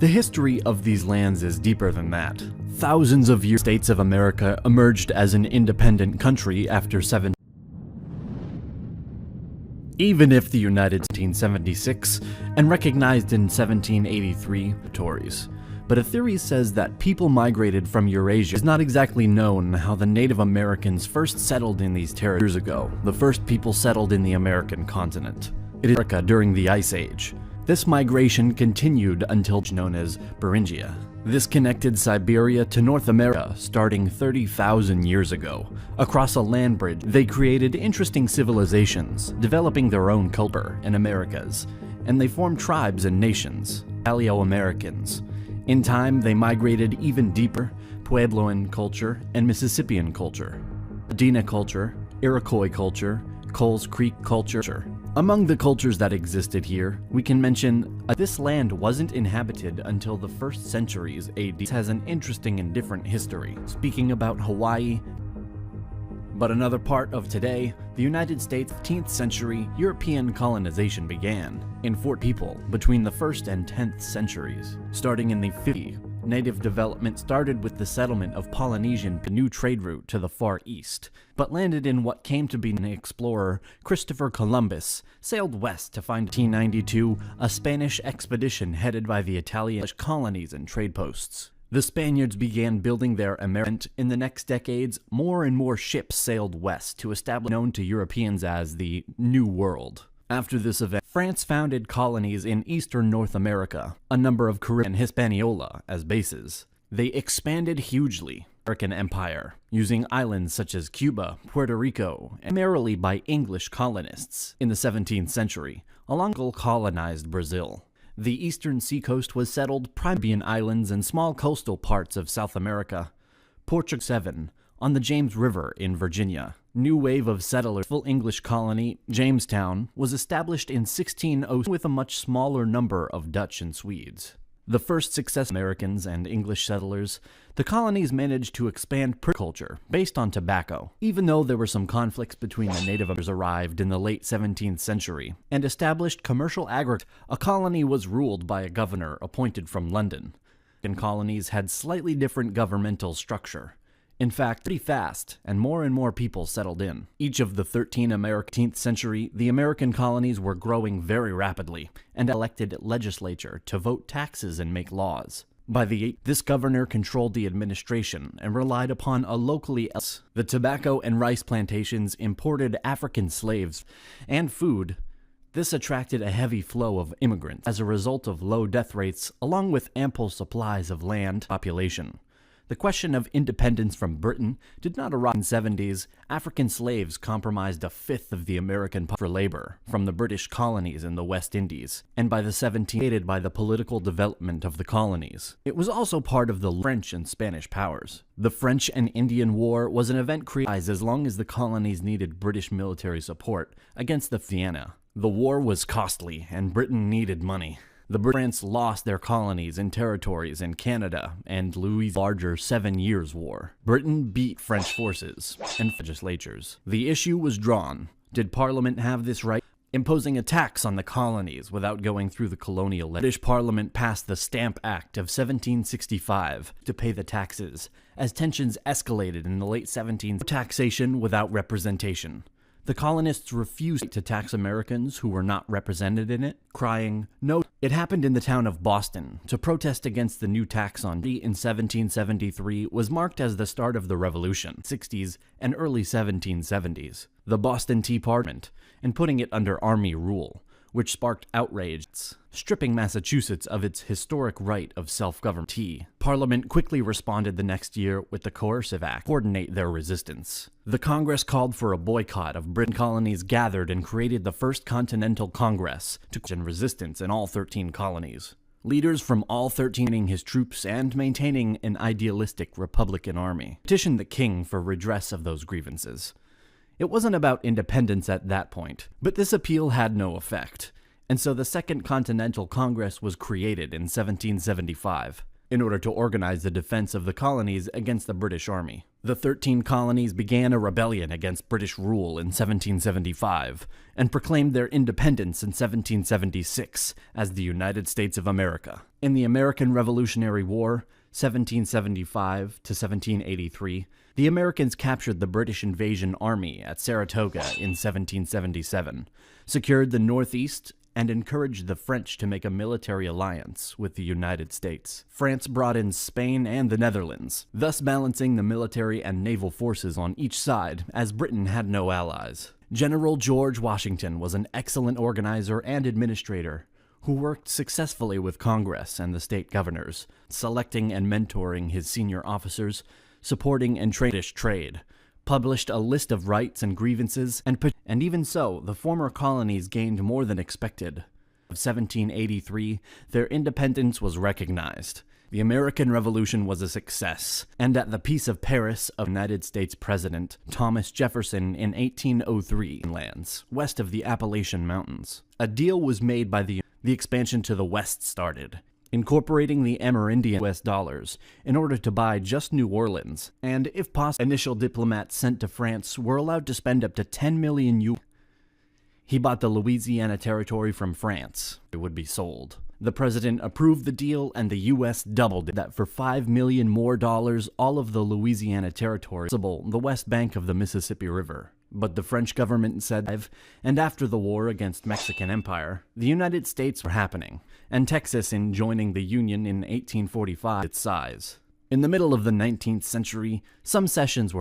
The history of these lands is deeper than that. Thousands of years, states of America emerged as an independent country after even if the United States 1776 and recognized in 1783 territories. But a theory says that people migrated from Eurasia. It's not exactly known how the Native Americans first settled in these territories years ago. The first people settled in the American continent. It is America during the Ice Age. This migration continued until known as Beringia. This connected Siberia to North America starting 30,000 years ago. Across a land bridge, they created interesting civilizations, developing their own culture in Americas, and they formed tribes and nations, Paleo-Americans. In time, they migrated even deeper, Puebloan culture and Mississippian culture, Adena culture, Iroquois culture, Coles Creek culture. Among the cultures that existed here, we can mention this land wasn't inhabited until the 1st centuries AD. This has an interesting and different history, speaking about Hawaii. But another part of today, the United States 15th century European colonization began in Fort People between the 1st and 10th centuries. Starting in the 50s, native development started with the settlement of Polynesian, a new trade route to the Far East, but landed in what came to be an explorer. Christopher Columbus sailed west to find 1892 a Spanish expedition headed by the Italian colonies and trade posts. The Spaniards began building their America. In the next decades, more and more ships sailed west to establish known to Europeans as the New World. After this event, France founded colonies in eastern North America, a number of Caribbean and Hispaniola as bases. They expanded hugely the American Empire, using islands such as Cuba, Puerto Rico, and primarily by English colonists in the 17th century, along with colonized Brazil. The eastern seacoast was settled primarily in islands and small coastal parts of South America. Portugal 7 on the James River in Virginia. New wave of settlers. Full English colony, Jamestown, was established in 1606 with a much smaller number of Dutch and Swedes. The first success Americans and English settlers, the colonies managed to expand culture based on tobacco. Even though there were some conflicts between the native Americans arrived in the late 17th century and established commercial agriculture, a colony was ruled by a governor appointed from London. And colonies had slightly different governmental structure. In fact, pretty fast, and more people settled in. Each of the 13 18th century, the American colonies were growing very rapidly, and elected legislature to vote taxes and make laws. By the 8th, this governor controlled the administration and relied upon a locally the tobacco and rice plantations imported African slaves and food. This attracted a heavy flow of immigrants as a result of low death rates, along with ample supplies of land population. The question of independence from Britain did not arise in the 70s. African slaves comprised a fifth of the American population for labor from the British colonies in the West Indies, and by the 17th, aided by the political development of the colonies. It was also part of the French and Spanish powers. The French and Indian War was an event created as long as the colonies needed British military support against the Vienna. The war was costly, and Britain needed money. The France lost their colonies and territories in Canada and Louis' larger 7 Years' War. Britain beat French forces and legislatures. The issue was drawn. Did Parliament have this right? Imposing a tax on the colonies without going through the colonial British Parliament passed the Stamp Act of 1765 to pay the taxes, as tensions escalated in the late 17th. Taxation without representation. The colonists refused to tax Americans who were not represented in it, crying, "No." It happened in the town of Boston. To protest against the new tax on tea in 1773 was marked as the start of the Revolution, 60s and early 1770s. The Boston Tea Party, and putting it under army rule, which sparked outrage, stripping Massachusetts of its historic right of self-government. Parliament quickly responded the next year with the Coercive Act to coordinate their resistance. The Congress called for a boycott of Britain. Colonies gathered and created the First Continental Congress to question resistance in all 13 colonies. Leaders from all 13 his troops and maintaining an idealistic Republican army petitioned the king for redress of those grievances. It wasn't about independence at that point, but this appeal had no effect, and so the Second Continental Congress was created in 1775 in order to organize the defense of the colonies against the British Army. The 13 colonies began a rebellion against British rule in 1775 and proclaimed their independence in 1776 as the United States of America. In the American Revolutionary War, 1775 to 1783, the Americans captured the British invasion army at Saratoga in 1777, secured the Northeast, and encouraged the French to make a military alliance with the United States. France brought in Spain and the Netherlands, thus balancing the military and naval forces on each side, as Britain had no allies. General George Washington was an excellent organizer and administrator who worked successfully with Congress and the state governors, selecting and mentoring his senior officers, supporting and trade, published a list of rights and grievances, and even so, the former colonies gained more than expected. In 1783, their independence was recognized. The American Revolution was a success, and at the Peace of Paris, of United States President Thomas Jefferson in 1803 lands, west of the Appalachian Mountains. A deal was made by the expansion to the west started, incorporating the Amerindian US dollars in order to buy just New Orleans, and if possible, initial diplomats sent to France were allowed to spend up to 10 million U. He bought the Louisiana Territory from France. It would be sold. The president approved the deal, and the U.S. doubled it. That for $5 million more, all of the Louisiana Territory, the west bank of the Mississippi River. But the French government said, and after the war against Mexican Empire, the United States were happening, and Texas in joining the Union in 1845 its size. In the middle of the 19th century, some cessions were